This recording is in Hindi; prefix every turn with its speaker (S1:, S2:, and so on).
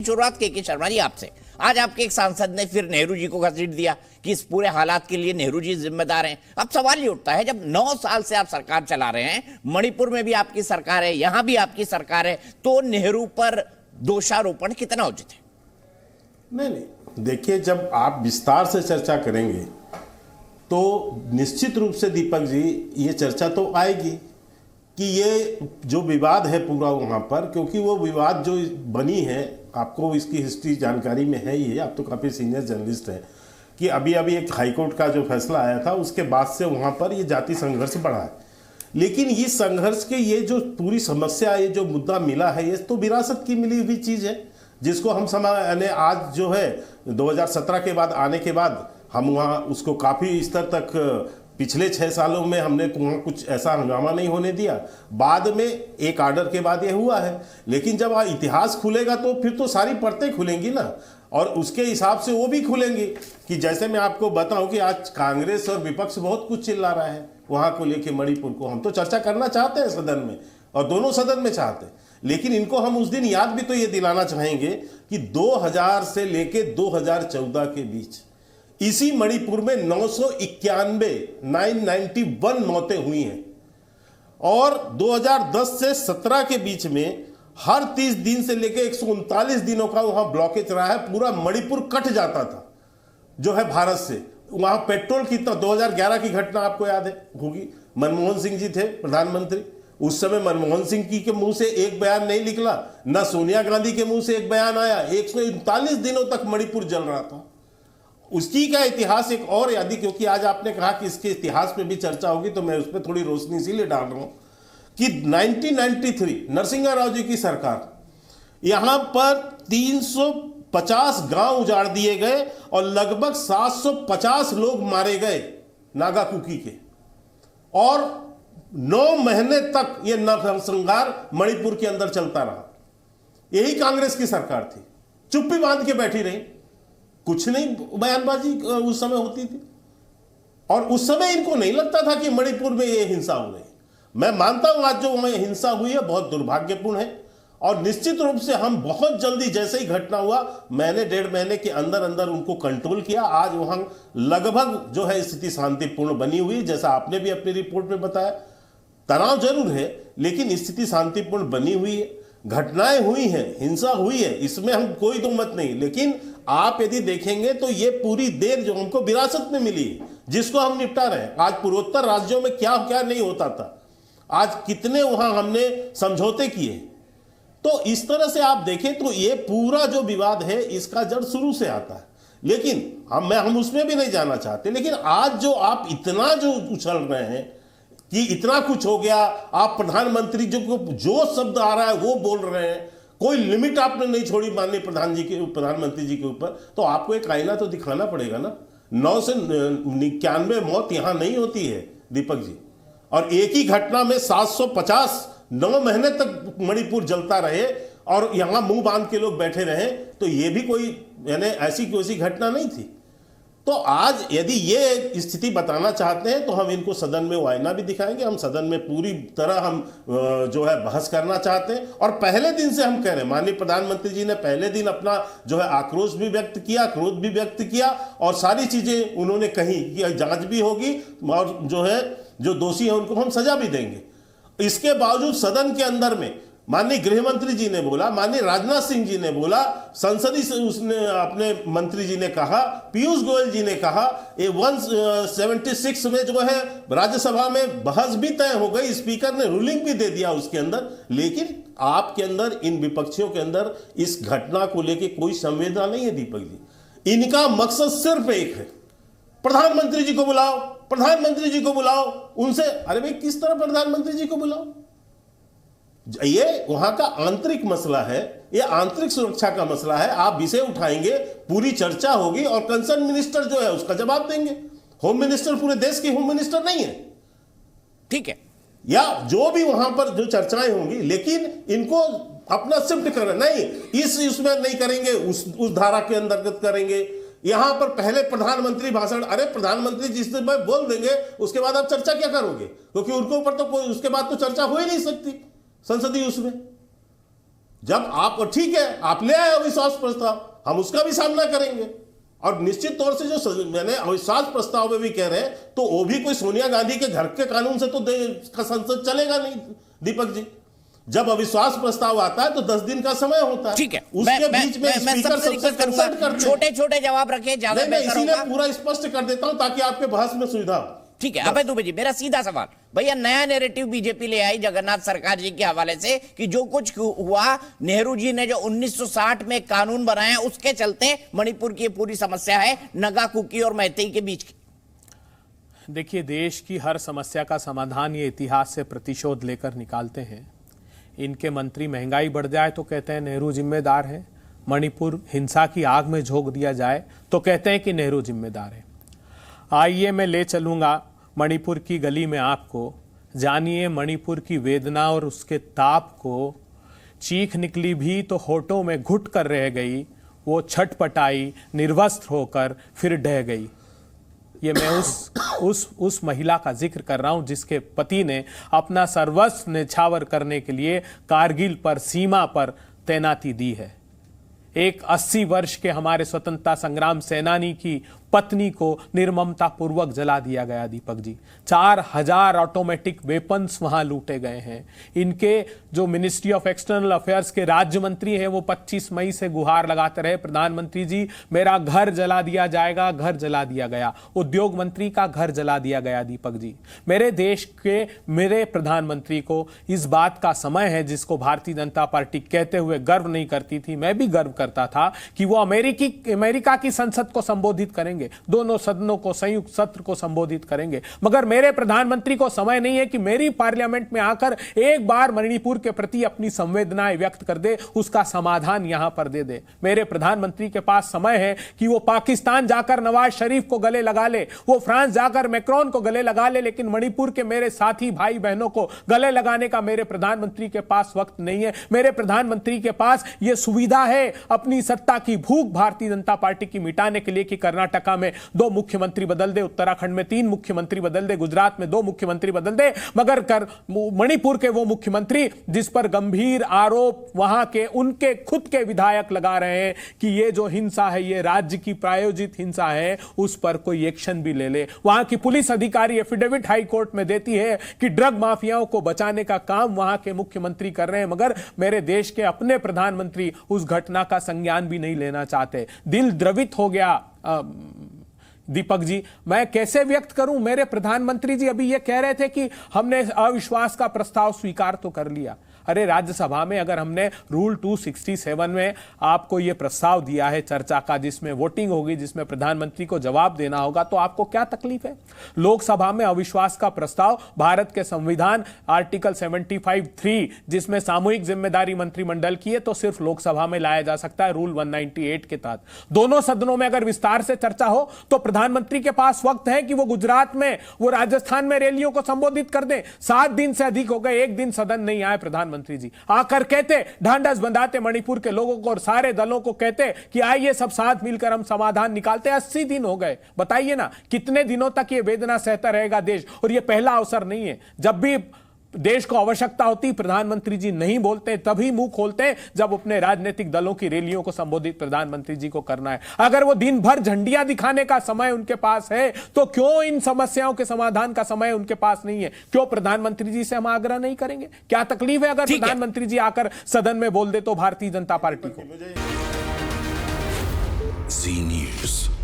S1: शुरुआत के शर्मा जी आपसे। आज आपके एक सांसद ने फिर नेहरू जी को घसीट दिया कि इस पूरे हालात के लिए नेहरू जी जिम्मेदार हैं। अब सवाल ये उठता है, जब 9 साल से आप सरकार चला रहे हैं, मणिपुर में भी आपकी सरकार है, यहां भी आपकी सरकार है, तो नेहरू पर दोषारोपण कितना उचित है?
S2: नहीं, देखिए, जब आप विस्तार से चर्चा करेंगे तो निश्चित रूप से दीपक जी ये चर्चा तो आएगी कि ये जो विवाद है पूरा वहाँ पर, क्योंकि वो विवाद जो बनी है, आपको इसकी हिस्ट्री जानकारी में है ही है, आप तो काफ़ी सीनियर जर्नलिस्ट हैं, कि अभी अभी एक हाईकोर्ट का जो फैसला आया था उसके बाद से वहाँ पर ये जाति संघर्ष बढ़ा है। लेकिन ये संघर्ष के ये जो पूरी समस्या, ये जो मुद्दा मिला है, ये तो विरासत की मिली हुई चीज़ है, जिसको हम यानी आज जो है 2017 के बाद आने के बाद हम वहाँ उसको काफ़ी स्तर तक पिछले 6 सालों में हमने वहाँ कुछ ऐसा हंगामा नहीं होने दिया। बाद में एक आर्डर के बाद ये हुआ है, लेकिन जब इतिहास खुलेगा तो फिर तो सारी परतें खुलेंगी ना, और उसके हिसाब से वो भी खुलेंगी। कि जैसे मैं आपको बताऊं कि आज कांग्रेस और विपक्ष बहुत कुछ चिल्ला रहा है वहाँ को लेके, मणिपुर को हम तो चर्चा करना चाहते हैं सदन में, और दोनों सदन में चाहते हैं, लेकिन इनको हम उस दिन याद भी तो ये दिलाना चाहेंगे कि 2000 से लेके 2014 के बीच इसी मणिपुर में 991 मौतें हुई हैं, और 2010 से 17 के बीच में हर 30 दिन से लेकर 139 दिनों का वहां ब्लॉकेज रहा है। पूरा मणिपुर कट जाता था जो है भारत से। वहां पेट्रोल कितना, 2011 की घटना आपको याद है होगी, मनमोहन सिंह जी थे प्रधानमंत्री, उस समय मनमोहन सिंह जी के मुंह से एक बयान नहीं निकला, ना सोनिया गांधी के मुंह से एक बयान आया। 139 दिनों तक मणिपुर जल रहा था। उसकी का इतिहास एक और यादी, क्योंकि आज आपने कहा कि इसके इतिहास पे भी चर्चा होगी, तो मैं उस पर थोड़ी रोशनी इसीलिए डाल रहा हूं कि 1993 नरसिंहा राव जी की सरकार, यहां पर 350 गांव उजाड़ दिए गए और लगभग 750 लोग मारे गए नागा कुकी के, और 9 महीने तक यह नरसंहार मणिपुर के अंदर चलता रहा। यही कांग्रेस की सरकार थी, चुप्पी बांध के बैठी रही, कुछ नहीं बयानबाजी उस समय होती थी, और उस समय इनको नहीं लगता था कि मणिपुर में ये हिंसा हो रही है। मैं मानता हूं आज जो वहां हिंसा हुई है बहुत दुर्भाग्यपूर्ण है, और निश्चित रूप से हम बहुत जल्दी, जैसे ही घटना हुआ, महीने 1.5 महीने के अंदर अंदर उनको कंट्रोल किया। आज वहां लगभग जो है स्थिति शांतिपूर्ण बनी हुई, जैसा आपने भी अपनी रिपोर्ट में बताया। तनाव जरूर है, लेकिन स्थिति शांतिपूर्ण बनी हुई है, घटनाएं हुई हैं, हिंसा हुई है, इसमें हम कोई दो मत नहीं। लेकिन आप यदि देखेंगे तो ये पूरी देर जो हमको विरासत में मिली है, जिसको हम निपटा रहे हैं। आज पूर्वोत्तर राज्यों में क्या क्या नहीं होता था, आज कितने वहां हमने समझौते किए। तो इस तरह से आप देखें तो ये पूरा जो विवाद है इसका जड़ शुरू से आता है, लेकिन हम उसमें भी नहीं जाना चाहते। लेकिन आज जो आप इतना जो उछल रहे हैं कि इतना कुछ हो गया, आप प्रधानमंत्री जो शब्द आ रहा है वो बोल रहे हैं, कोई लिमिट आपने नहीं छोड़ी माननीय प्रधानमंत्री जी के ऊपर, तो आपको एक आईना तो दिखाना पड़ेगा ना। 9 से 91 मौत यहां नहीं होती है दीपक जी, और एक ही घटना में 750 9 महीने तक मणिपुर जलता रहे और यहां मुंह बांध के लोग बैठे रहे, तो ये भी कोई यानी ऐसी कोई घटना नहीं थी। तो आज यदि ये स्थिति बताना चाहते हैं तो हम इनको सदन में आईना भी दिखाएंगे। हम सदन में पूरी तरह हम जो है बहस करना चाहते हैं, और पहले दिन से हम कह रहे हैं, माननीय प्रधानमंत्री जी ने पहले दिन अपना जो है आक्रोश भी व्यक्त किया, क्रोध भी व्यक्त किया, और सारी चीजें उन्होंने कही कि जांच भी होगी और जो है जो दोषी है उनको हम सजा भी देंगे। इसके बावजूद सदन के अंदर में माननीय गृह मंत्री जी ने बोला, माननीय राजनाथ सिंह जी ने बोला, संसदीय से उसने अपने मंत्री जी ने कहा, पीयूष गोयल जी ने कहा, ये 176 में जो है राज्यसभा में बहस भी तय हो गई, स्पीकर ने रूलिंग भी दे दिया उसके अंदर। लेकिन आपके अंदर, इन विपक्षियों के अंदर इस घटना को लेकर कोई संवेदना नहीं है दीपक जी। इनका मकसद सिर्फ एक है, प्रधानमंत्री जी को बुलाओ, प्रधानमंत्री जी को बुलाओ। उनसे अरे भाई किस तरह प्रधानमंत्री जी को बुलाओ? ये वहां का आंतरिक मसला है, ये आंतरिक सुरक्षा का मसला है। आप विषय उठाएंगे, पूरी चर्चा होगी, और कंसर्न मिनिस्टर जो है उसका जवाब देंगे। होम मिनिस्टर पूरे देश के होम मिनिस्टर नहीं है,
S1: ठीक है,
S2: या जो भी वहां पर जो चर्चाएं होंगी, लेकिन इनको अपना शिफ्ट करना नहीं, इसमें नहीं करेंगे, उस धारा के अंतर्गत करेंगे। यहां पर पहले प्रधानमंत्री भाषण, अरे प्रधानमंत्री जिस दिन बोल देंगे उसके बाद आप चर्चा क्या करोगे? क्योंकि उनके ऊपर तो कोई उसके बाद तो चर्चा हो ही नहीं सकती संसदीय उसमें। जब आप ठीक है, आप ले आए अविश्वास प्रस्ताव, हम उसका भी सामना करेंगे। और निश्चित तौर से जो मैंने अविश्वास प्रस्ताव में भी कह रहे हैं, तो वो भी कोई सोनिया गांधी के घर के कानून से तो देश का संसद चलेगा नहीं दीपक जी। जब अविश्वास प्रस्ताव आता है तो 10 दिन का समय होता है।
S1: ठीक है,
S2: उसके बीच में स्पीकर सबसे कंसल्ट करते हैं।
S1: छोटे छोटे जवाब रखे, ज्यादा
S2: मैं
S1: बेहतर
S2: इसीलिए
S1: होगा।
S2: पूरा स्पष्ट कर देता हूं ताकि आपके बहस में सुविधा हो।
S1: ठीक है, अभय दुबे जी, मेरा सीधा सवाल, भैया नया नैरेटिव बीजेपी ले आई जगन्नाथ सरकार जी के हवाले से कि जो कुछ हुआ, नेहरू जी ने जो 1960 में कानून बनाया उसके चलते मणिपुर की पूरी समस्या है नगा, कुकी और मैतेई के बीच की।
S3: देखिए, देश की हर समस्या का समाधान ये इतिहास से प्रतिशोध लेकर निकालते हैं। इनके मंत्री महंगाई बढ़ जाए तो कहते हैं नेहरू जिम्मेदार है, मणिपुर हिंसा की आग में झोंक दिया जाए तो कहते हैं कि नेहरू जिम्मेदार है। आइए मैं ले चलूंगा मणिपुर की गली में आपको, जानिए मणिपुर की वेदना और उसके ताप को। चीख निकली भी तो होठों में घुट कर रह गई, वो छटपटाई निर्वस्त्र होकर फिर ढह गई। ये मैं उस महिला का जिक्र कर रहा हूं जिसके पति ने अपना सर्वस्व न्यौछावर करने के लिए कारगिल पर सीमा पर तैनाती दी है। एक 80 वर्ष के हमारे स्वतंत्रता संग्राम सेनानी की पत्नी को निर्ममता पूर्वक जला दिया गया दीपक जी। 4000 ऑटोमेटिक वेपन्स वहां लूटे गए हैं। इनके जो मिनिस्ट्री ऑफ एक्सटर्नल अफेयर्स के राज्य मंत्री हैं वो 25 मई से गुहार लगाते रहे, प्रधानमंत्री जी मेरा घर जला दिया जाएगा, घर जला दिया गया। उद्योग मंत्री का घर जला दिया गया दीपक जी। मेरे देश के मेरे प्रधानमंत्री को इस बात का समय है जिसको भारतीय जनता पार्टी कहते हुए गर्व नहीं करती थी, मैं भी गर्व करता था कि वो अमेरिका की संसद को संबोधित करेंगे, दोनों सदनों को संयुक्त सत्र को संबोधित करेंगे। मगर मेरे प्रधानमंत्री को समय नहीं है कि मेरी पार्लियामेंट में आकर एक बार मणिपुर के प्रति अपनी संवेदनाएं व्यक्त कर दे, उसका समाधान यहां पर दे दे। मेरे प्रधानमंत्री के पास समय है कि वो पाकिस्तान जाकर नवाज शरीफ को गले लगा ले, वो फ्रांस जाकर मैक्रोन को गले लगा ले, लेकिन मणिपुर के मेरे साथी भाई बहनों को गले लगाने का मेरे प्रधानमंत्री के पास वक्त नहीं है। मेरे प्रधानमंत्री के पास यह सुविधा है अपनी सत्ता की भूख भारतीय जनता पार्टी की मिटाने के लिए कि कर्नाटक में 2 मुख्यमंत्री बदल दे, उत्तराखंड में 3 मुख्यमंत्री बदल दे, गुजरात में 2 मुख्यमंत्री बदल दे, मगर मणिपुर के वो मुख्यमंत्री जिस पर गंभीर आरोप वहां के उनके खुद के विधायक लगा रहे हैं कि ये जो हिंसा है ये राज्य की प्रायोजित हिंसा है, उस पर कोई एक्शन भी ले ले। वहां की पुलिस अधिकारी एफिडेविट हाई कोर्ट में देती है कि ड्रग माफियाओं को बचाने का काम वहां के मुख्यमंत्री कर रहे हैं, मगर मेरे देश के अपने प्रधानमंत्री उस घटना का संज्ञान भी नहीं लेना चाहते। दिल द्रवित हो गया दीपक जी, मैं कैसे व्यक्त करूं। मेरे प्रधानमंत्री जी अभी ये कह रहे थे कि हमने अविश्वास का प्रस्ताव स्वीकार तो कर लिया। अरे राज्यसभा में अगर हमने रूल 267 में आपको यह प्रस्ताव दिया है चर्चा का, जिसमें वोटिंग होगी, जिसमें प्रधानमंत्री को जवाब देना होगा, तो आपको क्या तकलीफ है। लोकसभा में अविश्वास का प्रस्ताव भारत के संविधान आर्टिकल 75(3) जिसमें सामूहिक जिम्मेदारी मंत्रिमंडल की है, तो सिर्फ लोकसभा में लाया जा सकता है रूल 198 के तहत। दोनों सदनों में अगर विस्तार से चर्चा हो तो प्रधानमंत्री के पास वक्त है कि वो गुजरात में, वो राजस्थान में रैलियों को संबोधित कर दें। 7 दिन से अधिक हो गए, एक दिन सदन नहीं आए प्रधानमंत्री जी। आकर कहते, ढांढस बंधाते मणिपुर के लोगों को और सारे दलों को कहते कि आइए सब साथ मिलकर हम समाधान निकालते। 80 दिन हो गए, बताइए ना कितने दिनों तक ये वेदना सहता रहेगा देश। और ये पहला अवसर नहीं है, जब भी देश को आवश्यकता होती प्रधानमंत्री जी नहीं बोलते, तभी मुंह खोलते जब अपने राजनीतिक दलों की रैलियों को संबोधित प्रधानमंत्री जी को करना है। अगर वो दिन भर झंडियां दिखाने का समय उनके पास है तो क्यों इन समस्याओं के समाधान का समय उनके पास नहीं है। क्यों प्रधानमंत्री जी से हम आग्रह नहीं करेंगे। क्या तकलीफ है अगर प्रधानमंत्री जी आकर सदन में बोल दे तो भारतीय जनता पार्टी को।
S4: जी न्यूज़।